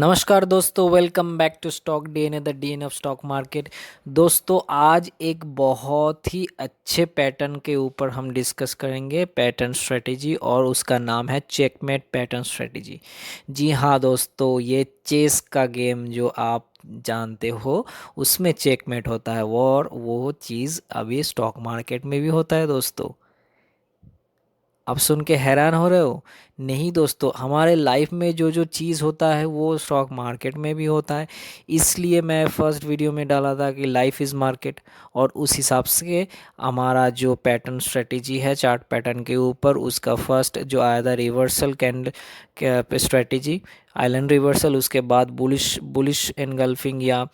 नमस्कार दोस्तों, welcome back to stock DNA the DNA of stock market. दोस्तों, आज एक बहुत ही अच्छे पैटर्न के ऊपर हम डिस्कस करेंगे, पैटर्न स्ट्रेटेजी, और उसका नाम है चेकमेट पैटर्न स्ट्रेटेजी। जी हाँ दोस्तों, ये चेस का गेम जो आप जानते हो उसमें चेकमेट होता है, और वो चीज़ अभी स्टॉक मार्केट में भी होता है दोस्तों। अब सुन के हैरान हो रहे हो? नहीं दोस्तों, हमारे लाइफ में जो जो चीज़ होता है वो स्टॉक मार्केट में भी होता है। इसलिए मैं फर्स्ट वीडियो में डाला था कि लाइफ इज़ मार्केट, और उस हिसाब से हमारा जो पैटर्न स्ट्रेटेजी है चार्ट पैटर्न के ऊपर, उसका फर्स्ट जो आया था reversal candle strategy, island reversal, उसके बाद बुलिश बुलिश एनगल्फिंग या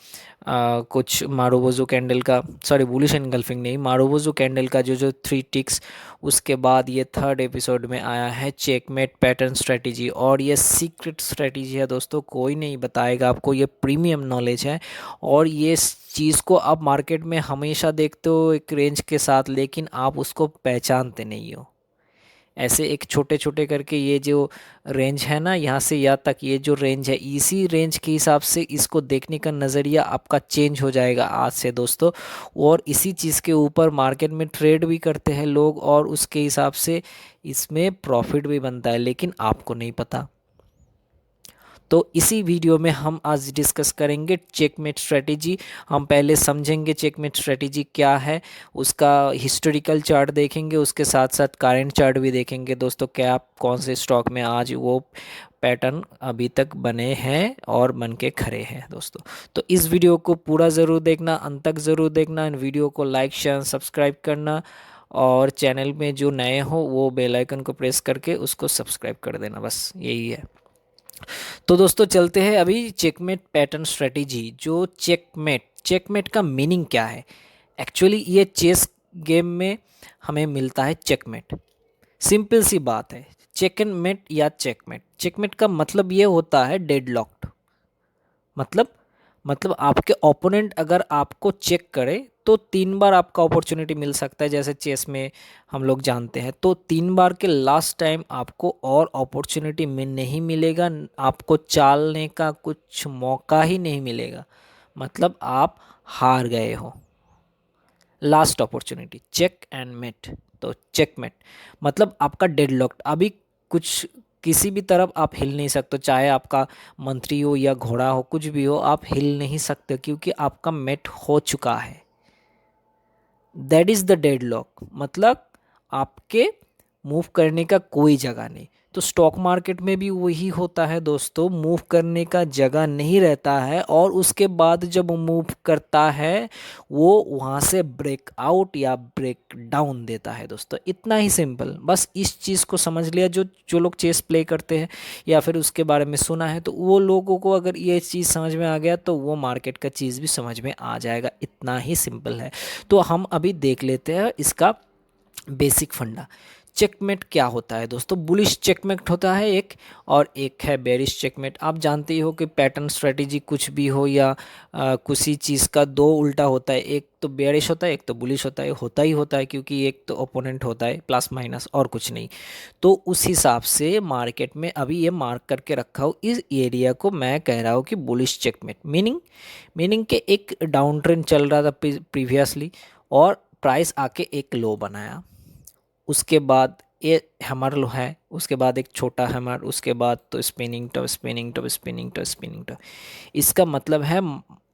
कुछ मारुबोजो कैंडल का, सॉरी बुलिश एनगल्फिंग नहीं, मारुबोजो कैंडल का जो जो थ्री टिक्स। उसके बाद ये थर्ड एपिसोड में आया है चेकमेट पैटर्न स्ट्रेटेजी, और ये सीक्रेट स्ट्रेटेजी है दोस्तों, कोई नहीं बताएगा आपको, ये प्रीमियम नॉलेज है। और ये चीज़ को आप मार्केट में हमेशा देखते हो एक रेंज के साथ, लेकिन आप उसको पहचानते नहीं हो। ऐसे एक छोटे छोटे करके ये जो रेंज है ना, यहाँ से यहाँ तक ये जो रेंज है, इसी रेंज के हिसाब से इसको देखने का नज़रिया आपका चेंज हो जाएगा आज से दोस्तों। और इसी चीज़ के ऊपर मार्केट में ट्रेड भी करते हैं लोग, और उसके हिसाब से इसमें प्रॉफिट भी बनता है, लेकिन आपको नहीं पता। तो इसी वीडियो में हम आज डिस्कस करेंगे चेकमेट स्ट्रेटेजी। हम पहले समझेंगे चेकमेट स्ट्रेटेजी क्या है, उसका हिस्टोरिकल चार्ट देखेंगे, उसके साथ साथ करंट चार्ट भी देखेंगे दोस्तों, क्या कौन से स्टॉक में आज वो पैटर्न अभी तक बने हैं और बन के खड़े हैं दोस्तों। तो इस वीडियो को पूरा ज़रूर देखना, अंत तक ज़रूर देखना। इन वीडियो को लाइक शेयर सब्सक्राइब करना, और चैनल में जो नए हो वो बेल आइकन को प्रेस करके उसको सब्सक्राइब कर देना, बस यही है। तो दोस्तों चलते हैं अभी चेकमेट पैटर्न स्ट्रेटेजी। जो चेकमेट चेकमेट का मीनिंग क्या है? एक्चुअली ये चेस गेम में हमें मिलता है चेकमेट। सिंपल सी बात है, चेकमेट या चेकमेट, चेकमेट का मतलब ये होता है डेडलॉक्ड। मतलब आपके ओपोनेंट अगर आपको चेक करे तो 3 बार आपका अपॉर्चुनिटी मिल सकता है, जैसे चेस में हम लोग जानते हैं। तो 3 बार के लास्ट टाइम आपको और अपॉर्चुनिटी नहीं मिलेगा, आपको चालने का कुछ मौका ही नहीं मिलेगा, मतलब आप हार गए हो। Last opportunity, check and mate. तो चेकमेट मतलब आपका डेडलॉक्ड, अभी कुछ किसी भी तरफ आप हिल नहीं सकते, चाहे आपका मंत्री हो या घोड़ा हो, कुछ भी हो, आप हिल नहीं सकते क्योंकि आपका मेट हो चुका है। दैट इज़ द डेडलॉक, मतलब आपके मूव करने का कोई जगह नहीं। तो स्टॉक मार्केट में भी वही होता है दोस्तों, मूव करने का जगह नहीं रहता है, और उसके बाद जब मूव करता है वो वहाँ से ब्रेकआउट या ब्रेक डाउन देता है दोस्तों। इतना ही सिंपल, बस इस चीज़ को समझ लिया। जो जो लोग चेस प्ले करते हैं या फिर उसके बारे में सुना है, तो वो लोगों को अगर ये चीज़ समझ में आ गया तो वो मार्केट का चीज़ भी समझ में आ जाएगा। इतना ही सिंपल है। तो हम अभी देख लेते हैं इसका बेसिक फंडा। चेकमेट क्या होता है दोस्तों? बुलिश चेकमेट होता है एक, और एक है बेरिश चेकमेट। आप जानते ही हो कि पैटर्न स्ट्रेटेजी कुछ भी हो या किसी चीज़ का दो उल्टा होता है, एक तो बेरिश होता है एक तो बुलिश होता ही होता है, क्योंकि एक तो ओपोनेंट होता है प्लस माइनस और कुछ नहीं। तो उस हिसाब से मार्केट में अभी ये मार्क करके रखा हो, इस एरिया को मैं कह रहा हूँ कि बुलिश चेकमेट। मीनिंग के एक डाउन ट्रेंड चल रहा था प्रीवियसली, और प्राइस आके एक लो बनाया, उसके बाद ये हैमर लो है, उसके बाद एक छोटा हैमर, उसके बाद तो spinning top spinning top spinning top spinning top. इसका मतलब है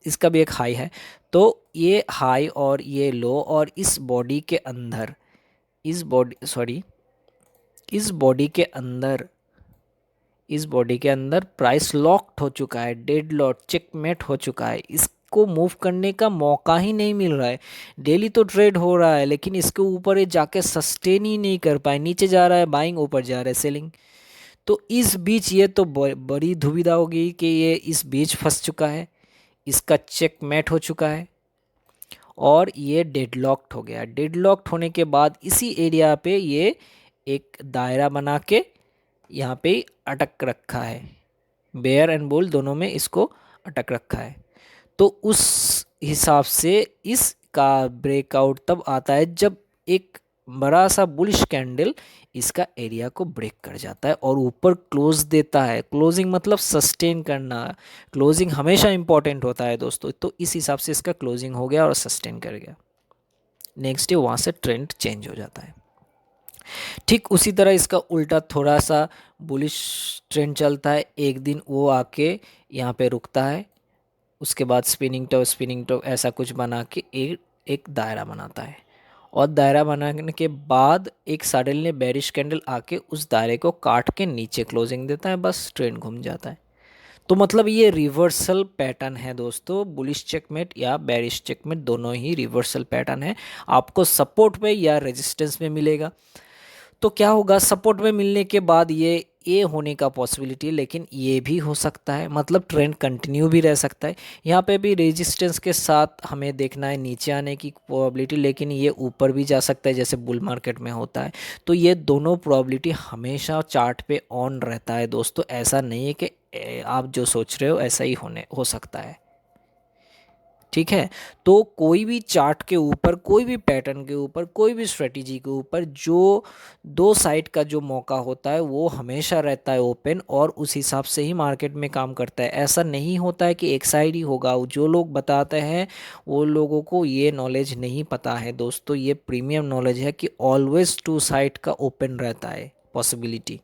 इसका भी एक हाई है। तो ये हाई और ये लो, और इस बॉडी के अंदर, इस बॉडी के अंदर प्राइस लॉक्ड हो चुका है, डेड लॉट चेकमेट हो चुका है। इसको मूव करने का मौका ही नहीं मिल रहा है। डेली तो ट्रेड हो रहा है, लेकिन इसके ऊपर ये जाके सस्टेन ही नहीं कर पाए, नीचे जा रहा है बाइंग, ऊपर जा रहा है सेलिंग। तो इस बीच ये तो बड़ी दुविधा होगी कि ये इस बीच फंस चुका है, इसका चेकमेट हो चुका है, और ये डेडलॉक्ड हो गया। डेडलॉक्ड होने के बाद इसी एरिया पे ये एक दायरा बना के यहाँ पे अटक रखा है, बेयर एंड बुल दोनों में इसको अटक रखा है। तो उस हिसाब से इसका ब्रेकआउट तब आता है जब एक बड़ा सा बुलिश कैंडल इसका एरिया को ब्रेक कर जाता है और ऊपर क्लोज देता है। क्लोजिंग मतलब सस्टेन करना, क्लोजिंग हमेशा इंपॉर्टेंट होता है दोस्तों। तो इस हिसाब से इसका क्लोजिंग हो गया और सस्टेन कर गया। नेक्स्ट डे वहाँ से ट्रेंड चेंज हो जाता है। ठीक उसी तरह इसका उल्टा थोड़ा सा बुलिश ट्रेंड चलता है, एक दिन वो आके यहाँ पे रुकता है, उसके बाद स्पिनिंग टॉप ऐसा कुछ बना के एक दायरा बनाता है, और दायरा बनाने के बाद एक सडनली बेरिश कैंडल आके उस दायरे को काट के नीचे क्लोजिंग देता है, बस ट्रेंड घूम जाता है। तो मतलब ये रिवर्सल पैटर्न है दोस्तों, बुलिश चेकमेट या बेरिश चेकमेट दोनों ही रिवर्सल पैटर्न है। आपको सपोर्ट पे या रेजिस्टेंस में मिलेगा। तो क्या होगा, सपोर्ट में मिलने के बाद ये होने का पॉसिबिलिटी है, लेकिन ये भी हो सकता है, मतलब ट्रेंड कंटिन्यू भी रह सकता है। यहाँ पे भी रेजिस्टेंस के साथ हमें देखना है नीचे आने की प्रोबेबिलिटी, लेकिन ये ऊपर भी जा सकता है जैसे बुल मार्केट में होता है। तो ये दोनों प्रोबेबिलिटी हमेशा चार्ट पे ऑन रहता है दोस्तों। ऐसा नहीं है कि आप जो सोच रहे हो ऐसा ही होने हो सकता है। ठीक है, तो कोई भी चार्ट के ऊपर, कोई भी पैटर्न के ऊपर, कोई भी स्ट्रेटजी के ऊपर जो दो साइड का जो मौका होता है वो हमेशा रहता है ओपन, और उस हिसाब से ही मार्केट में काम करता है। ऐसा नहीं होता है कि एक साइड ही होगा। जो लोग बताते हैं वो लोगों को ये नॉलेज नहीं पता है दोस्तों। ये प्रीमियम नॉलेज है कि ऑलवेज टू साइड का ओपन रहता है पॉसिबिलिटी।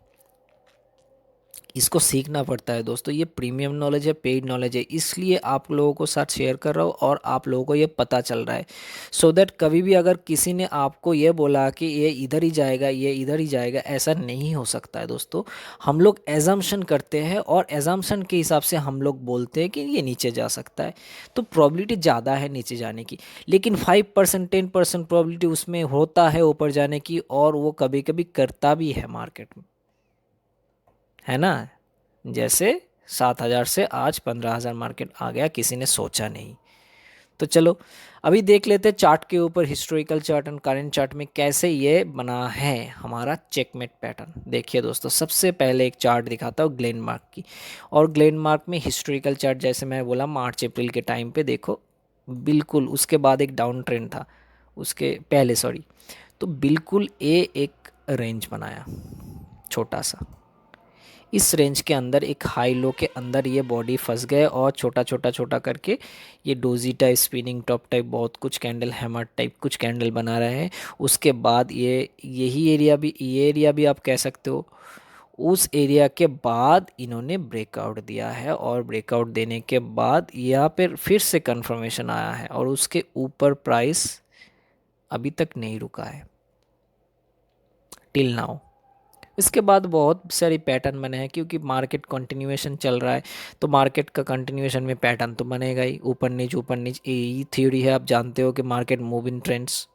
इसको सीखना पड़ता है दोस्तों। ये प्रीमियम नॉलेज है, पेड नॉलेज है, इसलिए आप लोगों को साथ शेयर कर रहा हूँ और आप लोगों को ये पता चल रहा है। सो दैट कभी भी अगर किसी ने आपको ये बोला कि ये इधर ही जाएगा, ये इधर ही जाएगा, ऐसा नहीं हो सकता है दोस्तों। हम लोग एजम्पशन करते हैं और एजम्पशन के हिसाब से हम लोग बोलते हैं कि ये नीचे जा सकता है, तो प्रॉबिलिटी ज़्यादा है नीचे जाने की। लेकिन 5% 10% प्रॉबिलिटी उसमें होता है ऊपर जाने की, और वो कभी कभी करता भी है मार्केट में, है ना। जैसे 7,000 से आज 15,000 मार्केट आ गया, किसी ने सोचा नहीं। तो चलो अभी देख लेते हैं चार्ट के ऊपर, historical chart and current chart में कैसे ये बना है हमारा चेकमेट पैटर्न। देखिए दोस्तों, सबसे पहले एक चार्ट दिखाता हूँ ग्लेनमार्क की। और ग्लेनमार्क में हिस्टोरिकल चार्ट जैसे मैं बोला मार्च अप्रैल के टाइम पे देखो, बिल्कुल उसके बाद एक डाउन ट्रेंड था, उसके पहले सॉरी। तो बिल्कुल ये एक रेंज बनाया छोटा सा, इस रेंज के अंदर एक हाई लो के अंदर ये बॉडी फंस गए, और छोटा छोटा छोटा करके ये doji type, spinning top type, बहुत कुछ कैंडल, हैमर टाइप कुछ कैंडल बना रहे हैं। उसके बाद ये एरिया भी आप कह सकते हो। उस एरिया के बाद इन्होंने ब्रेकआउट दिया है, और ब्रेकआउट देने के बाद यहाँ पर फिर से कंफर्मेशन आया है, और उसके ऊपर प्राइस अभी तक नहीं रुका है टिल नाउ। इसके बाद बहुत सारी पैटर्न बने हैं, क्योंकि मार्केट कंटिन्यूएशन चल रहा है, तो मार्केट का कंटिन्यूएशन में पैटर्न तो बनेगा ही, ऊपर नीचे। यही थ्योरी है, आप जानते हो कि मार्केट मूव इन ट्रेंड्स,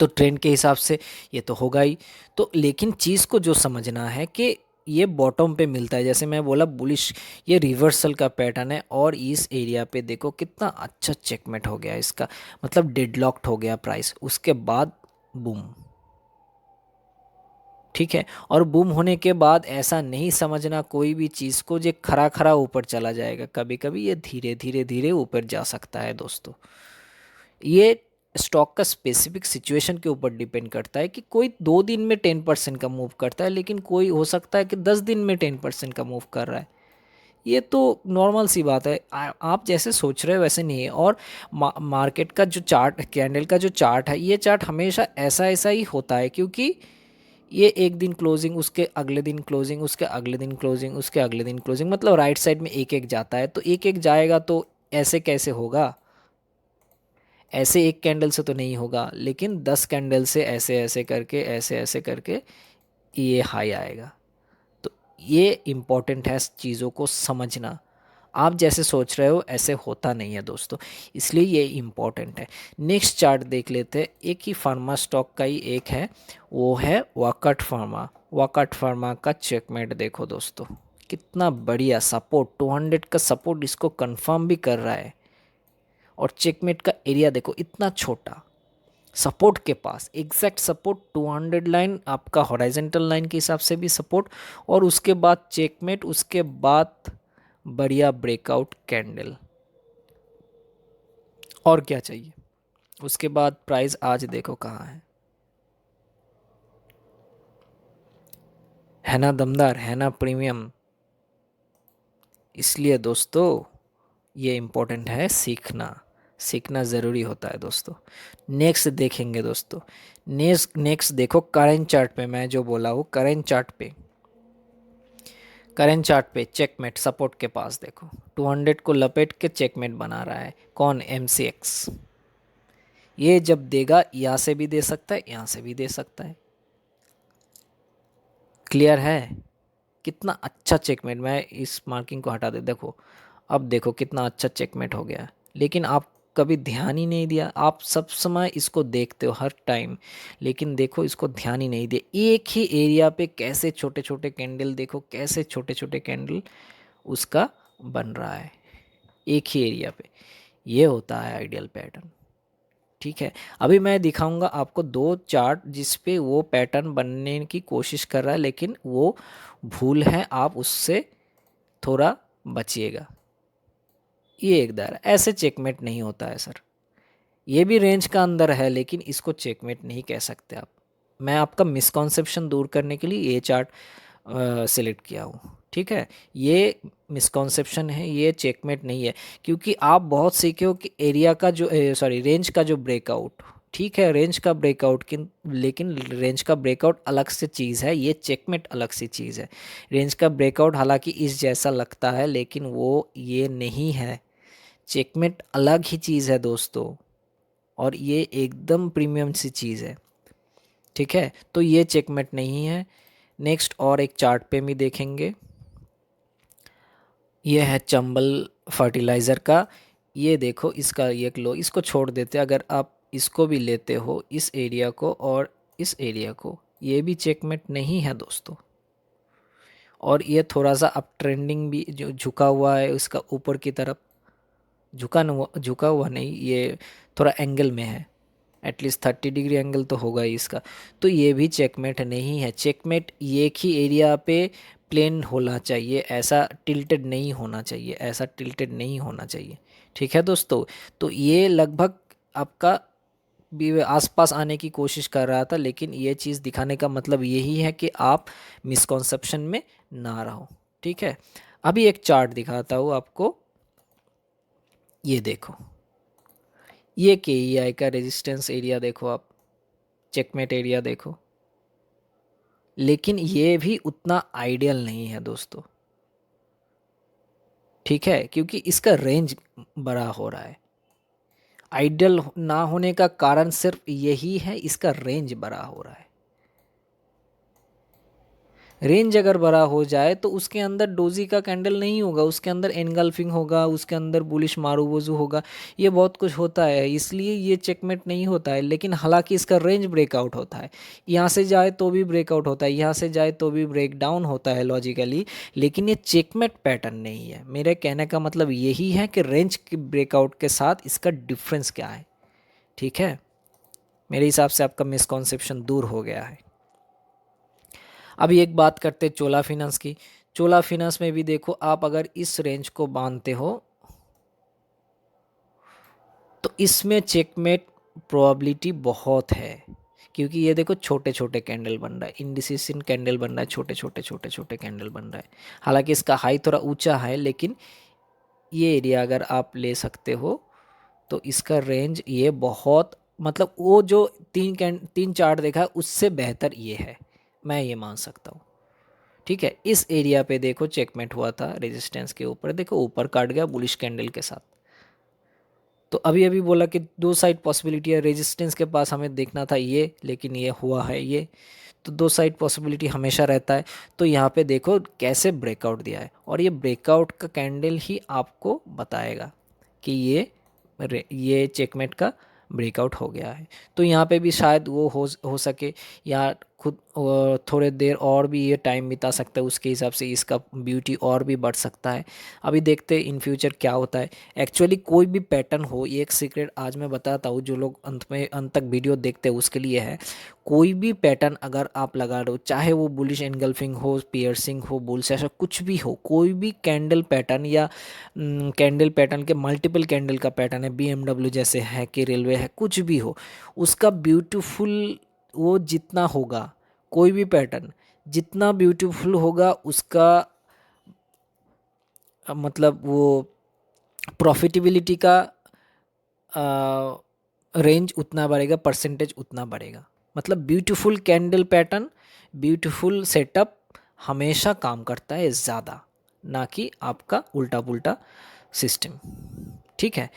तो ट्रेंड के हिसाब से ये तो होगा ही। तो लेकिन चीज़ को जो समझना है कि ये बॉटम पे मिलता है, जैसे मैं बोला बुलिश, ये रिवर्सल का पैटर्न है, और इस एरिया पे देखो कितना अच्छा चेकमेट हो गया इसका, मतलब डेडलॉक्ड हो गया प्राइस, उसके बाद बूम। ठीक है, और बूम होने के बाद ऐसा नहीं समझना कोई भी चीज़ को जे खरा खरा ऊपर चला जाएगा, कभी कभी ये धीरे धीरे धीरे ऊपर जा सकता है दोस्तों। ये स्टॉक का स्पेसिफिक सिचुएशन के ऊपर डिपेंड करता है कि कोई 2 दिन में 10% का मूव करता है, लेकिन कोई हो सकता है कि 10 दिन में 10% का मूव कर रहा है। ये तो नॉर्मल सी बात है, आप जैसे सोच रहे हो वैसे नहीं है। और मार्केट का जो चार्ट, कैंडल का जो चार्ट है, ये चार्ट हमेशा ऐसा ऐसा ही होता है, क्योंकि ये एक दिन क्लोजिंग, उसके अगले दिन क्लोजिंग, उसके अगले दिन क्लोजिंग, उसके अगले दिन क्लोजिंग, मतलब राइट साइड में एक एक जाता है। तो एक एक जाएगा तो ऐसे कैसे होगा, ऐसे एक कैंडल से तो नहीं होगा, लेकिन 10 कैंडल से ऐसे ऐसे करके, ऐसे ऐसे करके ये हाई आएगा। तो ये इम्पॉर्टेंट है चीज़ों को समझना। आप जैसे सोच रहे हो ऐसे होता नहीं है दोस्तों, इसलिए ये इम्पॉर्टेंट है। नेक्स्ट चार्ट देख लेते हैं, एक ही फार्मा स्टॉक का ही एक है, वो है वाकट फार्मा। वाकट फार्मा का चेकमेट देखो दोस्तों, कितना बढ़िया सपोर्ट, 200 का सपोर्ट इसको कंफर्म भी कर रहा है। और चेकमेट का एरिया देखो इतना छोटा, सपोर्ट के पास एग्जैक्ट सपोर्ट 200 लाइन, आपका हॉराइजेंटल लाइन के हिसाब से भी सपोर्ट, और उसके बाद चेकमेट, उसके बाद बढ़िया ब्रेकआउट कैंडल, और क्या चाहिए। उसके बाद प्राइस आज देखो कहाँ है, है ना दमदार, है ना प्रीमियम। इसलिए दोस्तों ये इम्पोर्टेंट है, सीखना, सीखना ज़रूरी होता है दोस्तों। नेक्स्ट देखेंगे दोस्तों, नेक्स्ट नेक्स्ट देखो करेंट चार्ट पे, मैं जो बोला हूँ करेंट चार्ट पे, करेंट चार्ट पे चेकमेट सपोर्ट के पास देखो 200 को लपेट के चेकमेट बना रहा है कौन, MCX। ये जब देगा यहाँ से भी दे सकता है, यहाँ से भी दे सकता है। क्लियर है, कितना अच्छा चेकमेट, मैं इस मार्किंग को हटा दे, देखो अब देखो कितना अच्छा चेकमेट हो गया। लेकिन आप कभी ध्यान ही नहीं दिया, आप सब समय इसको देखते हो हर टाइम, लेकिन देखो इसको ध्यान ही नहीं दिया। एक ही एरिया पे कैसे छोटे छोटे कैंडल, देखो कैसे छोटे छोटे कैंडल उसका बन रहा है एक ही एरिया पे। ये होता है आइडियल पैटर्न। ठीक है, अभी मैं दिखाऊंगा आपको दो चार्ट जिस पे वो पैटर्न बनने की कोशिश कर रहा है, लेकिन वो भूल है, आप उससे थोड़ा बचिएगा। ये एक दायरा, ऐसे चेकमेट नहीं होता है सर। ये भी रेंज का अंदर है, लेकिन इसको चेकमेट नहीं कह सकते आप। मैं आपका मिसकॉन्सेप्शन दूर करने के लिए ये चार्ट सिलेक्ट किया हूँ। ठीक है, ये मिसकॉन्सेप्शन है, ये चेकमेट नहीं है। क्योंकि आप बहुत सीखे हो कि एरिया का जो सॉरी रेंज का जो ब्रेकआउट, ठीक है रेंज का ब्रेकआउट, लेकिन रेंज का ब्रेकआउट अलग से चीज़ है, ये चेकमेट अलग सी चीज़ है। रेंज का ब्रेकआउट हालांकि इस जैसा लगता है, लेकिन वो ये नहीं है। चेकमेट अलग ही चीज़ है दोस्तों, और ये एकदम प्रीमियम सी चीज़ है। ठीक है, तो ये चेकमेट नहीं है। नेक्स्ट और एक चार्ट पे भी देखेंगे, ये है चंबल फर्टिलाइज़र का। ये देखो इसका ये लो, इसको छोड़ देते, अगर आप इसको भी लेते हो इस एरिया को और इस एरिया को, ये भी चेकमेट नहीं है दोस्तों। और ये थोड़ा सा अप ट्रेंडिंग भी जो झुका हुआ है उसका ऊपर की तरफ, झुका हुआ नहीं, ये थोड़ा एंगल में है, एटलीस्ट 30 डिग्री एंगल तो होगा ही इसका। तो ये भी चेकमेट नहीं है। चेकमेट एक ही एरिया पे प्लेन होना चाहिए, ऐसा टिल्टेड नहीं होना चाहिए, ऐसा टिल्टेड नहीं होना चाहिए। ठीक है दोस्तों, तो ये लगभग आपका भी आसपास आने की कोशिश कर रहा था, लेकिन ये चीज़ दिखाने का मतलब यही है कि आप मिसकॉन्सेप्शन में ना रहो। ठीक है, अभी एक चार्ट दिखाता हूँ आपको, ये देखो, ये KEI का रेजिस्टेंस एरिया देखो आप, चेकमेट एरिया देखो, लेकिन ये भी उतना आइडियल नहीं है दोस्तों। ठीक है, क्योंकि इसका रेंज बड़ा हो रहा है। आइडियल ना होने का कारण सिर्फ यही है, इसका रेंज बड़ा हो रहा है। रेंज अगर बड़ा हो जाए तो उसके अंदर डोजी का कैंडल नहीं होगा, उसके अंदर एनगल्फिंग होगा, उसके अंदर बुलिश मारूबोजू होगा, ये बहुत कुछ होता है, इसलिए ये चेकमेट नहीं होता है। लेकिन हालांकि इसका रेंज ब्रेकआउट होता है, यहाँ से जाए तो भी ब्रेकआउट होता है, यहाँ से जाए तो भी ब्रेक डाउन होता है लॉजिकली, लेकिन ये चेकमेट पैटर्न नहीं है। मेरे कहने का मतलब यही है कि रेंज के ब्रेकआउट के साथ इसका डिफरेंस क्या है। ठीक है, मेरे हिसाब से आपका मिसकॉन्सेप्शन दूर हो गया है। अभी एक बात करते हैं चोला फिनांस की। चोला फिनांस में भी देखो, आप अगर इस रेंज को बांधते हो तो इसमें चेकमेट प्रोबेबिलिटी बहुत है, क्योंकि ये देखो छोटे छोटे कैंडल बन रहा है, इंडिसिशन कैंडल बन रहा है, छोटे छोटे छोटे छोटे कैंडल बन रहा है। हालांकि इसका हाई थोड़ा ऊंचा है, लेकिन ये एरिया अगर आप ले सकते हो तो इसका रेंज ये बहुत, मतलब वो जो तीन चार्ट देखा है उससे बेहतर ये है, मैं ये मान सकता हूँ। ठीक है, इस एरिया पे देखो चेकमेट हुआ था रेजिस्टेंस के ऊपर, देखो ऊपर काट गया बुलिश कैंडल के साथ। तो अभी अभी बोला कि दो साइड पॉसिबिलिटी है, रेजिस्टेंस के पास हमें देखना था ये, लेकिन ये हुआ है ये, तो दो साइड पॉसिबिलिटी हमेशा रहता है। तो यहाँ पे देखो कैसे ब्रेकआउट दिया है, और ये ब्रेकआउट का कैंडल ही आपको बताएगा कि ये चेकमेट का ब्रेकआउट हो गया है। तो यहाँ पे भी शायद वो हो सके, या खुद थोड़े देर और भी ये टाइम बिता सकता है, उसके हिसाब से इसका ब्यूटी और भी बढ़ सकता है। अभी देखते हैं इन फ्यूचर क्या होता है। एक्चुअली कोई भी पैटर्न हो, ये एक सीक्रेट आज मैं बताता हूँ, जो लोग अंत तक वीडियो देखते हैं उसके लिए है। कोई भी पैटर्न अगर आप लगा रहे हो, चाहे वो बुलिश एनगल्फिंग हो, पियर्सिंग हो, बुल्स, ऐसा कुछ भी हो, कोई भी कैंडल पैटर्न या कैंडल पैटर्न के मल्टीपल कैंडल का पैटर्न है, BMW जैसे है कि रेलवे है, कुछ भी हो, उसका ब्यूटीफुल वो जितना होगा कोई भी पैटर्न जितना ब्यूटीफुल होगा उसका मतलब वो प्रॉफिटेबिलिटी का रेंज उतना बढ़ेगा, परसेंटेज उतना बढ़ेगा। मतलब beautiful candle pattern, beautiful setup हमेशा काम करता है ज़्यादा, ना कि आपका उल्टा पुल्टा सिस्टम। ठीक है,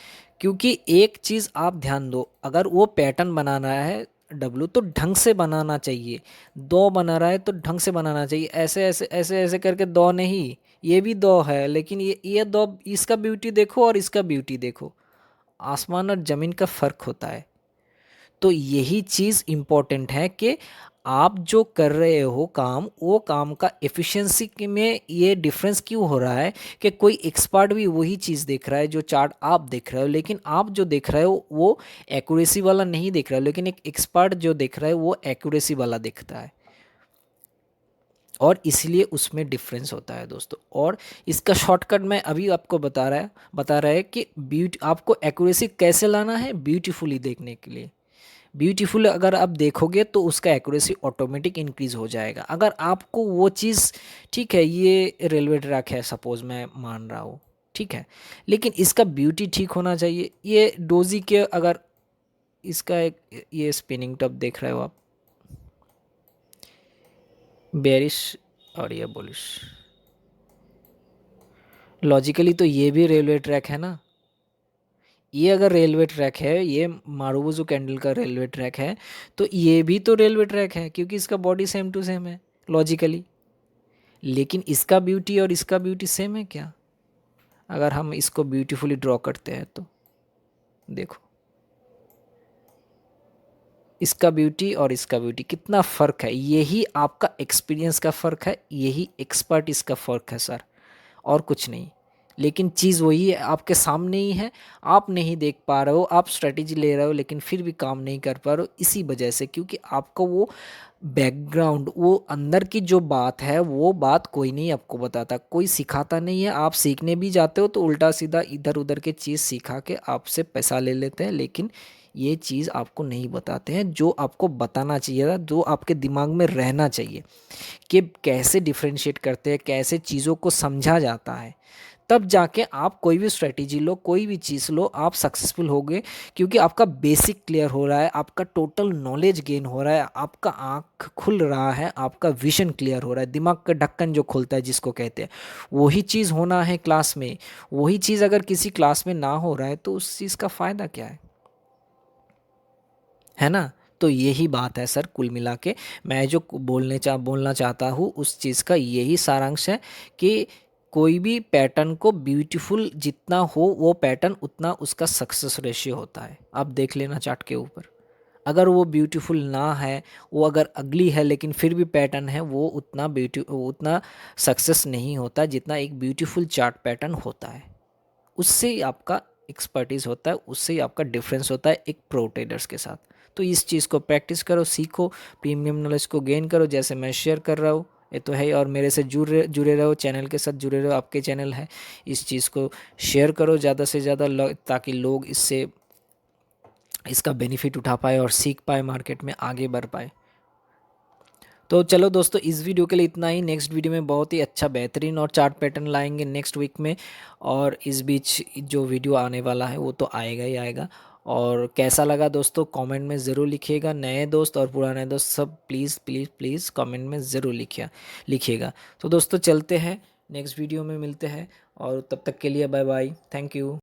क्योंकि एक चीज़ आप ध्यान दो, अगर वो पैटर्न बनाना है डब्लू तो ढंग से बनाना चाहिए। दो बना रहा है तो ढंग से बनाना चाहिए, ऐसे ऐसे ऐसे ऐसे करके दो नहीं। ये भी दो है लेकिन ये दो, इसका ब्यूटी देखो और इसका ब्यूटी देखो, आसमान और ज़मीन का फ़र्क होता है। तो यही चीज़ इम्पोर्टेंट है कि आप जो कर रहे हो काम, वो काम का एफिशिएंसी में ये डिफरेंस क्यों हो रहा है कि कोई एक्सपर्ट भी वही चीज़ देख रहा है जो चार्ट आप देख रहे हो, लेकिन आप जो देख रहे हो वो एक्यूरेसी वाला नहीं देख रहा है, लेकिन एक एक्सपर्ट जो देख रहा है वो एक्यूरेसी वाला देखता है, और इसलिए उसमें डिफरेंस होता है दोस्तों। और इसका शॉर्टकट मैं अभी आपको बता रहा है कि आपको एक्यूरेसी कैसे लाना है, ब्यूटीफुली देखने के लिए। ब्यूटीफुल अगर आप देखोगे तो उसका एक्यूरेसी ऑटोमेटिक इंक्रीज हो जाएगा। अगर आपको वो चीज़, ठीक है ये रेलवे ट्रैक है सपोज, मैं मान रहा हूँ, ठीक है, लेकिन इसका ब्यूटी ठीक होना चाहिए। ये डोजी के अगर इसका एक ये स्पिनिंग टॉप देख रहे हो आप, बेरिश और ये बुलिश, लॉजिकली तो ये भी रेलवे ट्रैक है ना। ये अगर रेलवे ट्रैक है, ये मारुबुजू कैंडल का रेलवे ट्रैक है, तो ये भी तो रेलवे ट्रैक है क्योंकि इसका बॉडी सेम टू सेम है लॉजिकली। लेकिन इसका ब्यूटी और इसका ब्यूटी सेम है क्या? अगर हम इसको ब्यूटीफुली ड्रॉ करते हैं तो देखो, इसका ब्यूटी और इसका ब्यूटी कितना फ़र्क है। यही आपका एक्सपीरियंस का फ़र्क है, यही एक्सपर्ट इसका फ़र्क है सर, और कुछ नहीं। लेकिन चीज़ वही है, आपके सामने ही है, आप नहीं देख पा रहे हो, आप स्ट्रेटेजी ले रहे हो लेकिन फिर भी काम नहीं कर पा रहे हो, इसी वजह से, क्योंकि आपका वो बैकग्राउंड, वो अंदर की जो बात है वो बात कोई नहीं आपको बताता, कोई सिखाता नहीं है। आप सीखने भी जाते हो तो उल्टा सीधा इधर उधर के चीज़ सिखा के आपसे पैसा ले लेते हैं, लेकिन ये चीज़ आपको नहीं बताते हैं जो आपको बताना चाहिए था, जो आपके दिमाग में रहना चाहिए कि कैसे डिफ्रेंशिएट करते हैं, कैसे चीज़ों को समझा जाता है। तब जाके आप कोई भी स्ट्रेटेजी लो, कोई भी चीज़ लो, आप सक्सेसफुल होगे, क्योंकि आपका बेसिक क्लियर हो रहा है, आपका टोटल नॉलेज गेन हो रहा है, आपका आँख खुल रहा है, आपका विजन क्लियर हो रहा है, दिमाग का ढक्कन जो खुलता है जिसको कहते हैं, वही चीज़ होना है क्लास में। वही चीज़ अगर किसी क्लास में ना हो रहा है तो उस चीज़ का फ़ायदा क्या है ना? तो यही बात है सर, कुल मिला के मैं जो बोलना चाहता हूँ उस चीज़ का यही सारांश है कि कोई भी पैटर्न को ब्यूटीफुल जितना हो वो पैटर्न उतना उसका सक्सेस रेशियो होता है। आप देख लेना चार्ट के ऊपर, अगर वो ब्यूटीफुल ना है, वो अगर अगली है लेकिन फिर भी पैटर्न है, वो उतना सक्सेस नहीं होता जितना एक ब्यूटीफुल चार्ट पैटर्न होता है। उससे ही आपका एक्सपर्टीज़ होता है, उससे ही आपका डिफरेंस होता है एक प्रो ट्रेडर्स के साथ। तो इस चीज़ को प्रैक्टिस करो, सीखो, प्रीमियम नॉलेज को गेन करो, जैसे मैं शेयर कर रहा हूँ, ये तो है ही। और मेरे से जुड़े रहो, चैनल के साथ जुड़े रहो, आपके चैनल है, इस चीज़ को शेयर करो ज़्यादा से ज़्यादा, ताकि लोग इसका बेनिफिट उठा पाए और सीख पाए, मार्केट में आगे बढ़ पाए। तो चलो दोस्तों, इस वीडियो के लिए इतना ही। नेक्स्ट वीडियो में बहुत ही अच्छा बेहतरीन और चार्ट पैटर्न लाएंगे नेक्स्ट वीक में, और इस बीच जो वीडियो आने वाला है वो तो आएगा ही आएगा। और कैसा लगा दोस्तों कमेंट में ज़रूर लिखिएगा, नए दोस्त और पुराने दोस्त सब प्लीज़ प्लीज़ प्लीज़ कमेंट में ज़रूर लिखिएगा। तो दोस्तों चलते हैं, नेक्स्ट वीडियो में मिलते हैं, और तब तक के लिए बाय बाय, थैंक यू।